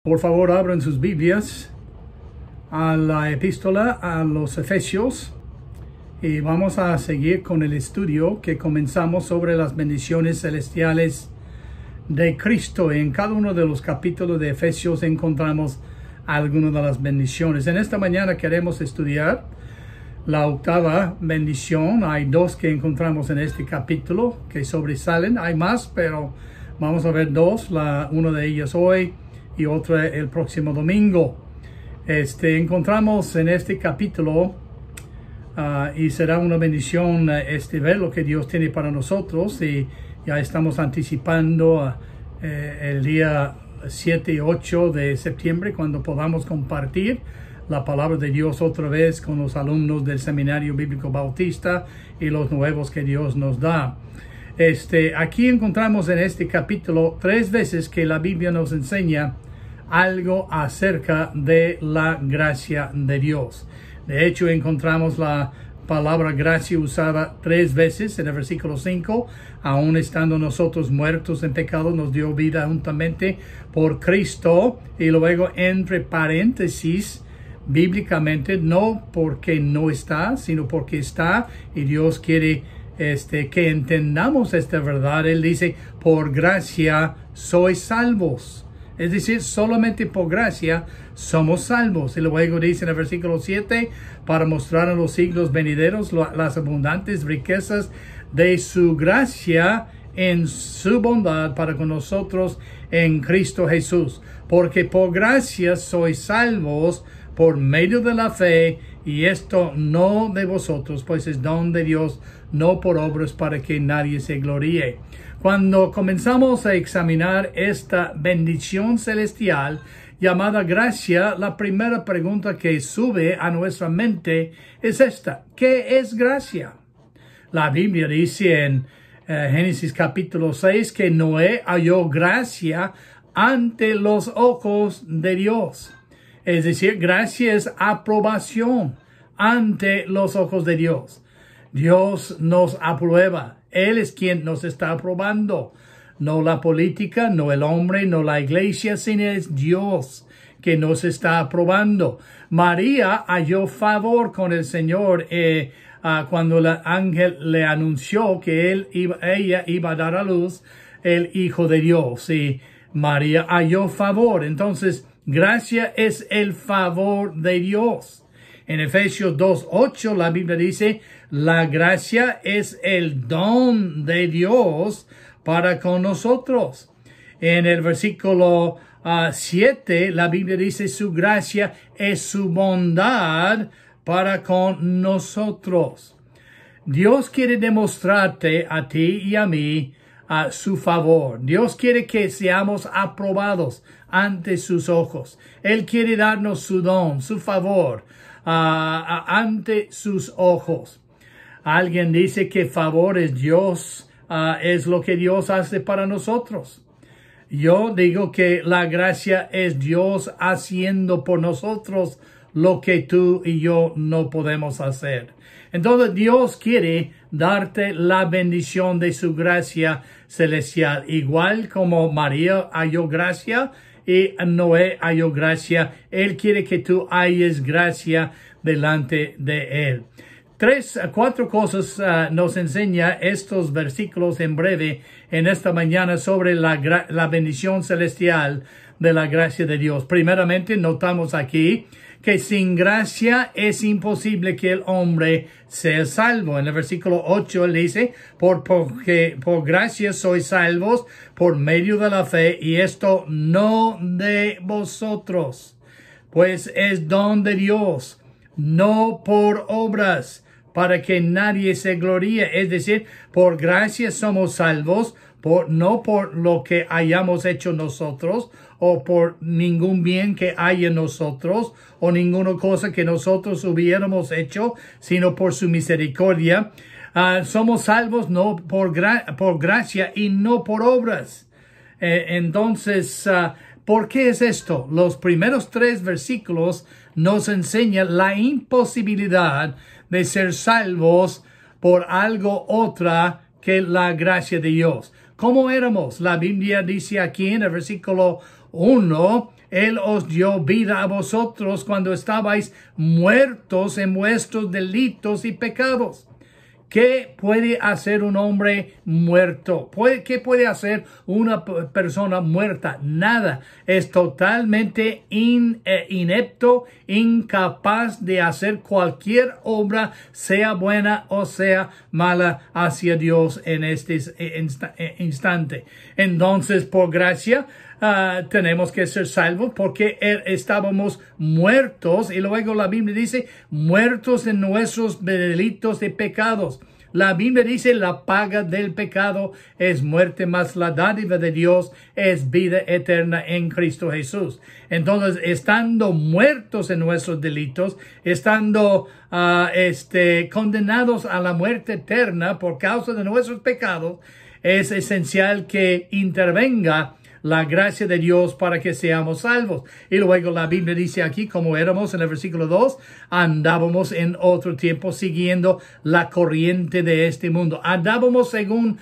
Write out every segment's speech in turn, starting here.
Por favor, abran sus Biblias a la epístola a los Efesios y vamos a seguir con el estudio que comenzamos sobre las bendiciones celestiales de Cristo. En cada uno de los capítulos de Efesios encontramos algunas de las bendiciones. En esta mañana queremos estudiar la octava bendición. Hay dos que encontramos en este capítulo que sobresalen. Hay más, pero vamos a ver dos. Una de ellas hoy y otra el próximo domingo. Encontramos en este capítulo y será una bendición ver lo que Dios tiene para nosotros, y ya estamos anticipando el día 7 y 8 de septiembre cuando podamos compartir la palabra de Dios otra vez con los alumnos del Seminario Bíblico Bautista y los nuevos que Dios nos da. Aquí encontramos en este capítulo 3 veces que la Biblia nos enseña algo acerca de la gracia de Dios. De hecho, encontramos la palabra gracia usada 3 veces en el versículo 5. Aún estando nosotros muertos en pecado, nos dio vida juntamente por Cristo. Y luego, entre paréntesis, bíblicamente, no porque no está, sino porque está, y Dios quiere que entendamos esta verdad. Él dice, por gracia sois salvos. Es decir, solamente por gracia somos salvos. Y luego dice en el versículo 7, para mostrar en los siglos venideros las abundantes riquezas de su gracia en su bondad para con nosotros en Cristo Jesús. Porque por gracia sois salvos por medio de la fe, y esto no de vosotros, pues es don de Dios, no por obras para que nadie se gloríe. Cuando comenzamos a examinar esta bendición celestial llamada gracia, la primera pregunta que sube a nuestra mente es esta: ¿qué es gracia? La Biblia dice en Génesis capítulo 6 que Noé halló gracia ante los ojos de Dios. Es decir, gracia es aprobación ante los ojos de Dios. Dios nos aprueba. Él es quien nos está aprobando. No la política, no el hombre, no la iglesia, sino es Dios que nos está aprobando. María halló favor con el Señor cuando el ángel le anunció que ella iba a dar a luz el Hijo de Dios. Y María halló favor. Entonces, gracia es el favor de Dios. En Efesios 2:8 la Biblia dice, la gracia es el don de Dios para con nosotros. En el versículo 7 la Biblia dice, su gracia es su bondad para con nosotros. Dios quiere demostrarte a ti y a mí su favor. Dios quiere que seamos aprobados ante sus ojos. Él quiere darnos su don, su favor ante sus ojos. Alguien dice que favor es Dios, es lo que Dios hace para nosotros. Yo digo que la gracia es Dios haciendo por nosotros lo que tú y yo no podemos hacer. Entonces Dios quiere darte la bendición de su gracia celestial. Igual como María halló gracia y Noé halló gracia, Él quiere que tú halles gracia delante de Él. 4 cosas nos enseña estos versículos en breve en esta mañana sobre la bendición celestial de la gracia de Dios. Primeramente, notamos aquí que sin gracia es imposible que el hombre sea salvo. En el versículo 8 él dice, porque por gracia sois salvos por medio de la fe, y esto no de vosotros, pues es don de Dios, no por obras, para que nadie se gloríe. Es decir, por gracia somos salvos, no por lo que hayamos hecho nosotros, o por ningún bien que haya en nosotros, o ninguna cosa que nosotros hubiéramos hecho, sino por su misericordia. Somos salvos no por gracia y no por obras. Entonces, ¿por qué es esto? Los primeros 3 versículos nos enseñan la imposibilidad de ser salvos por algo otra que la gracia de Dios. ¿Cómo éramos? La Biblia dice aquí en el versículo 1, Él os dio vida a vosotros cuando estabais muertos en vuestros delitos y pecados. ¿Qué puede hacer un hombre muerto? ¿Qué puede hacer una persona muerta? Nada. Es totalmente inepto, incapaz de hacer cualquier obra, sea buena o sea mala, hacia Dios en este instante. Entonces, por gracia, tenemos que ser salvos porque estábamos muertos, y luego la Biblia dice muertos en nuestros delitos y pecados. La Biblia dice la paga del pecado es muerte, mas la dádiva de Dios es vida eterna en Cristo Jesús. Entonces, estando muertos en nuestros delitos, estando condenados a la muerte eterna por causa de nuestros pecados, es esencial que intervenga la gracia de Dios para que seamos salvos. Y luego la Biblia dice aquí, como éramos en el versículo 2, andábamos en otro tiempo siguiendo la corriente de este mundo. Andábamos según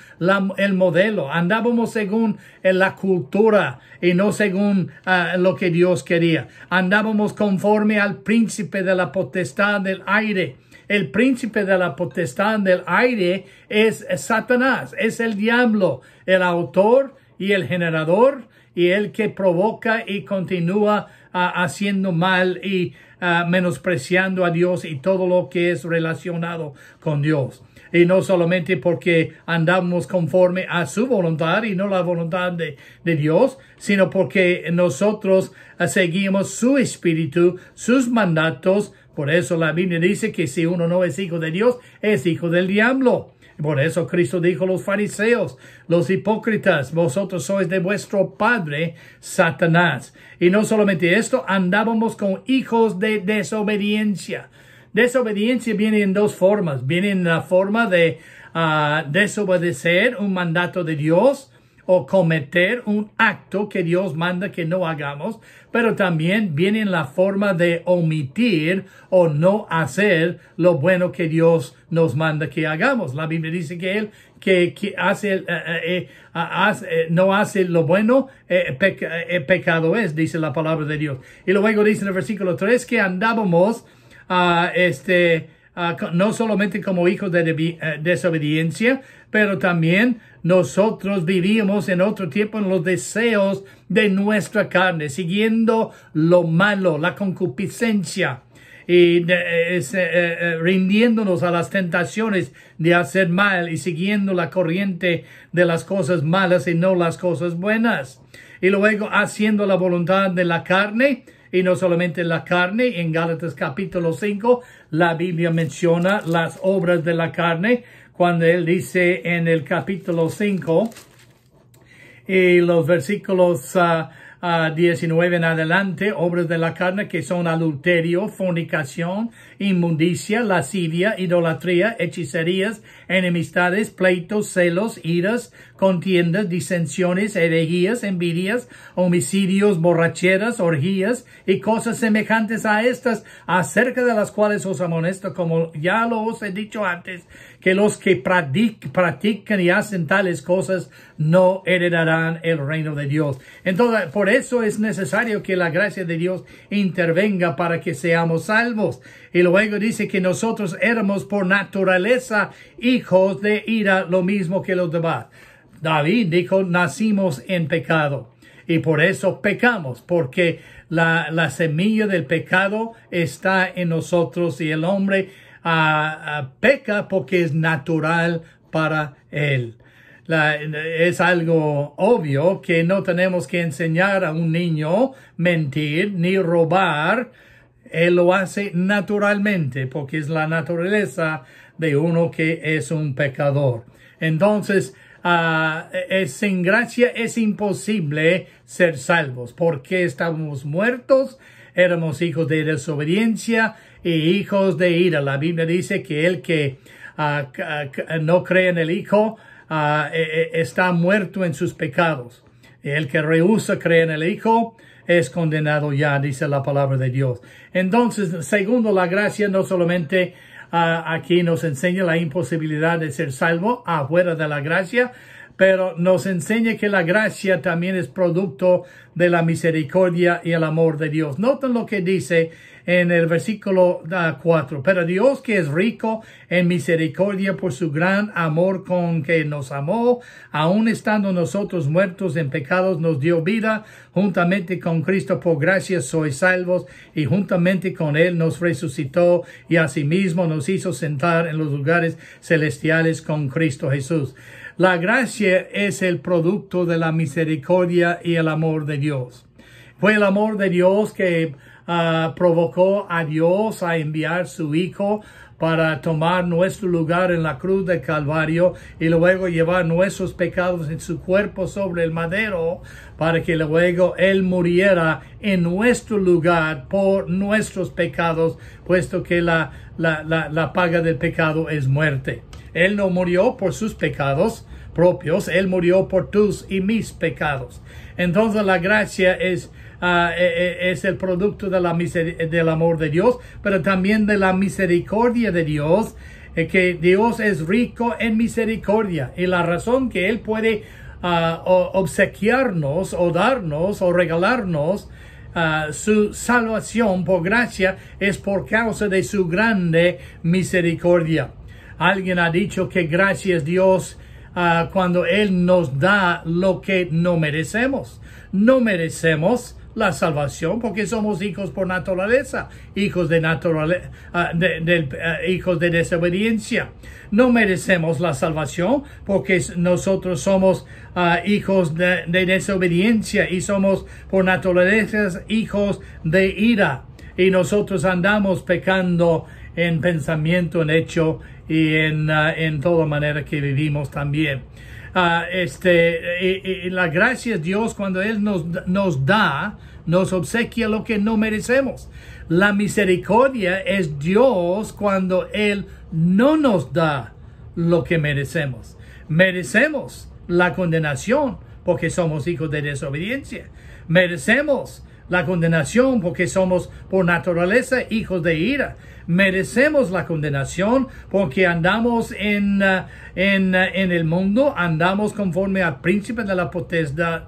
el modelo, andábamos según la cultura y no según lo que Dios quería. Andábamos conforme al príncipe de la potestad del aire. El príncipe de la potestad del aire es Satanás, es el diablo, el autor y el generador, y el que provoca y continúa haciendo mal y menospreciando a Dios y todo lo que es relacionado con Dios. Y no solamente porque andamos conforme a su voluntad y no la voluntad de Dios, sino porque nosotros seguimos su espíritu, sus mandatos. Por eso la Biblia dice que si uno no es hijo de Dios, es hijo del diablo. Por eso Cristo dijo a los fariseos, los hipócritas, vosotros sois de vuestro padre Satanás. Y no solamente esto, andábamos con hijos de desobediencia. Desobediencia viene en dos formas. Viene en la forma de desobedecer un mandato de Dios o cometer un acto que Dios manda que no hagamos, pero también viene en la forma de omitir o no hacer lo bueno que Dios nos manda que hagamos. La Biblia dice que Él que no hace lo bueno, pecado es, dice la palabra de Dios. Y luego dice en el versículo 3 que andábamos no solamente como hijos de desobediencia, pero también nosotros vivíamos en otro tiempo en los deseos de nuestra carne, siguiendo lo malo, la concupiscencia, y rindiéndonos a las tentaciones de hacer mal y siguiendo la corriente de las cosas malas y no las cosas buenas. Y luego haciendo la voluntad de la carne. Y no solamente la carne, en Gálatas capítulo 5, la Biblia menciona las obras de la carne, cuando él dice en el capítulo 5, y los versículos 19 en adelante, obras de la carne que son adulterio, fornicación, inmundicia, lascivia, idolatría, hechicerías, enemistades, pleitos, celos, iras, contiendas, disensiones, herejías, envidias, homicidios, borracheras, orgías y cosas semejantes a estas, acerca de las cuales os amonesto, como ya lo os he dicho antes, que los que practican y hacen tales cosas no heredarán el reino de Dios. Entonces, por eso es necesario que la gracia de Dios intervenga para que seamos salvos. Y luego dice que nosotros éramos por naturaleza hijos de ira, lo mismo que los demás. David dijo, nacimos en pecado. Y por eso pecamos, porque la semilla del pecado está en nosotros y el hombre peca porque es natural para él. Es algo obvio que no tenemos que enseñar a un niño mentir ni robar. Él lo hace naturalmente porque es la naturaleza de uno que es un pecador. Entonces, sin gracia es imposible ser salvos porque estábamos muertos, éramos hijos de desobediencia y hijos de ira. La Biblia dice que el que no cree en el Hijo está muerto en sus pecados. El que rehúsa creer en el Hijo es condenado ya, dice la palabra de Dios. Entonces, segundo la gracia, no solamente aquí nos enseña la imposibilidad de ser salvo afuera de la gracia, pero nos enseña que la gracia también es producto de la misericordia y el amor de Dios. Noten lo que dice en el versículo 4. Pero Dios, que es rico en misericordia por su gran amor con que nos amó, aun estando nosotros muertos en pecados, nos dio vida. Juntamente con Cristo por gracia sois salvos, y juntamente con Él nos resucitó y asimismo nos hizo sentar en los lugares celestiales con Cristo Jesús. La gracia es el producto de la misericordia y el amor de Dios. Fue el amor de Dios que provocó a Dios a enviar su Hijo para tomar nuestro lugar en la cruz del Calvario y luego llevar nuestros pecados en su cuerpo sobre el madero, para que luego Él muriera en nuestro lugar por nuestros pecados, puesto que la paga del pecado es muerte. Él no murió por sus pecados propios, Él murió por tus y mis pecados. Entonces la gracia es el producto de del amor de Dios, pero también de la misericordia de Dios, que Dios es rico en misericordia, y la razón que Él puede obsequiarnos o darnos o regalarnos su salvación por gracia es por causa de su grande misericordia. Alguien ha dicho que gracia es Dios cuando Él nos da lo que no merecemos. No merecemos la salvación porque somos hijos por naturaleza, hijos de hijos de desobediencia. No merecemos la salvación porque nosotros somos hijos de desobediencia y somos por naturaleza hijos de ira. Y nosotros andamos pecando en pensamiento, en hecho y en toda manera que vivimos también. Y la gracia es Dios cuando Él nos da, nos obsequia lo que no merecemos. La misericordia es Dios cuando Él no nos da lo que merecemos. Merecemos la condenación porque somos hijos de desobediencia. Merecemos la condenación porque somos por naturaleza hijos de ira. Merecemos la condenación porque andamos en el mundo, andamos conforme al príncipe de la potestad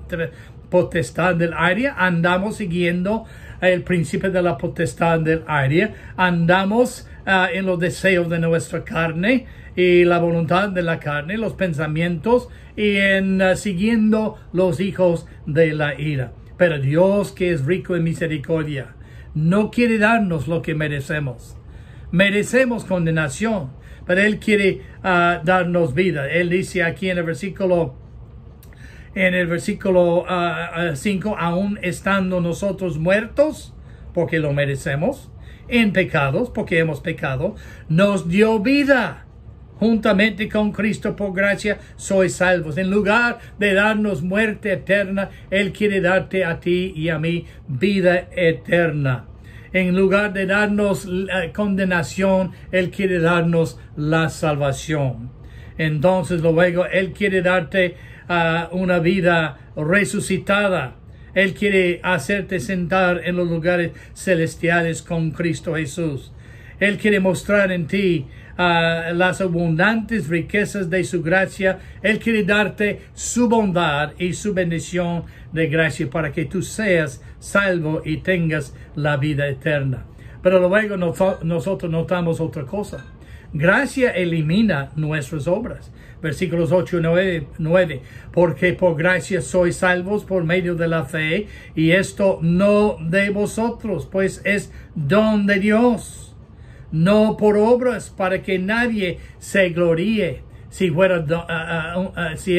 del aire, andamos siguiendo el príncipe de la potestad del aire, andamos en los deseos de nuestra carne y la voluntad de la carne, los pensamientos, y siguiendo los hijos de la ira. Pero Dios, que es rico en misericordia, no quiere darnos lo que merecemos. Merecemos condenación, pero Él quiere darnos vida. Él dice aquí en el versículo 5, aún estando nosotros muertos, porque lo merecemos, en pecados, porque hemos pecado, nos dio vida. Juntamente con Cristo por gracia sois salvos. En lugar de darnos muerte eterna, Él quiere darte a ti y a mí vida eterna. En lugar de darnos condenación, Él quiere darnos la salvación. Entonces luego Él quiere darte una vida resucitada. Él quiere hacerte sentar en los lugares celestiales con Cristo Jesús. Él quiere mostrar en ti las abundantes riquezas de su gracia. Él quiere darte su bondad y su bendición de gracia para que tú seas salvo y tengas la vida eterna. Pero luego nosotros notamos otra cosa. Gracia elimina nuestras obras. Versículos 8 y 9. Porque por gracia sois salvos por medio de la fe, y esto no de vosotros, pues es don de Dios. No por obras, para que nadie se gloríe. Si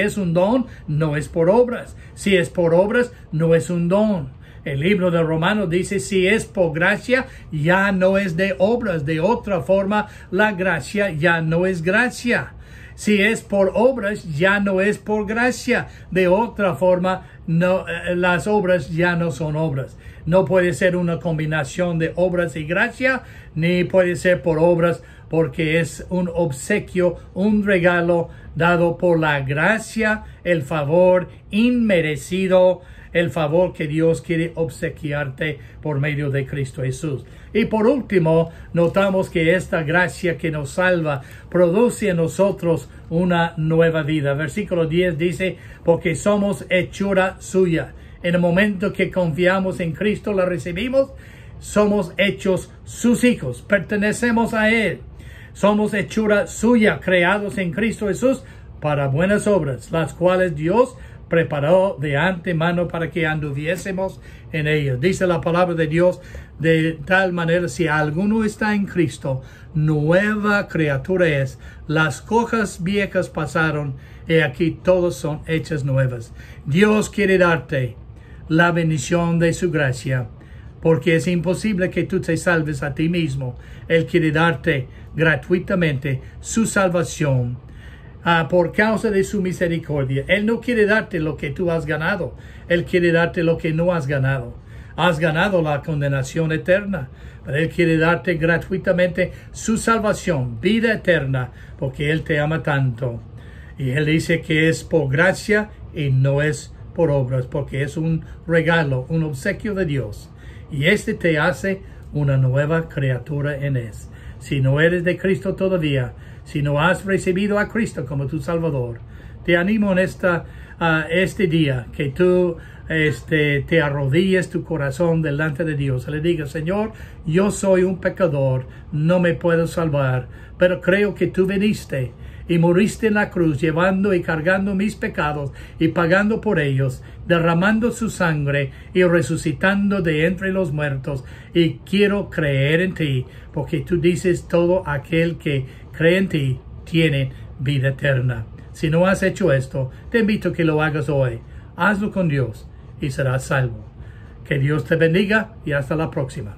es un don, no es por obras. Si es por obras, no es un don. El libro de Romanos dice, si es por gracia, ya no es de obras. De otra forma, la gracia ya no es gracia. Si es por obras, ya no es por gracia. De otra forma, las obras ya no son obras. No puede ser una combinación de obras y gracia, ni puede ser por obras, porque es un obsequio, un regalo dado por la gracia, el favor inmerecido el favor que Dios quiere obsequiarte por medio de Cristo Jesús. Y por último, notamos que esta gracia que nos salva produce en nosotros una nueva vida. Versículo 10 dice, porque somos hechura suya. En el momento que confiamos en Cristo, la recibimos, somos hechos sus hijos, pertenecemos a Él. Somos hechura suya, creados en Cristo Jesús para buenas obras, las cuales Dios preparó de antemano para que anduviésemos en ellas. Dice la palabra de Dios de tal manera, si alguno está en Cristo, nueva criatura es. Las cosas viejas pasaron y aquí todas son hechas nuevas. Dios quiere darte la bendición de su gracia, porque es imposible que tú te salves a ti mismo. Él quiere darte gratuitamente su salvación por causa de su misericordia. Él no quiere darte lo que tú has ganado. Él quiere darte lo que no has ganado. Has ganado la condenación eterna, pero Él quiere darte gratuitamente su salvación, vida eterna, porque Él te ama tanto. Y Él dice que es por gracia y no es por obras, porque es un regalo, un obsequio de Dios. Y este te hace una nueva criatura en Él. Si no eres de Cristo todavía, si no has recibido a Cristo como tu Salvador, te animo en este día que tú te arrodilles tu corazón delante de Dios. Le digas, Señor, yo soy un pecador, no me puedo salvar, pero creo que tú viniste y moriste en la cruz, llevando y cargando mis pecados y pagando por ellos, derramando su sangre y resucitando de entre los muertos. Y quiero creer en ti, porque tú dices, todo aquel que cree en ti tiene vida eterna. Si no has hecho esto, te invito a que lo hagas hoy. Hazlo con Dios y serás salvo. Que Dios te bendiga y hasta la próxima.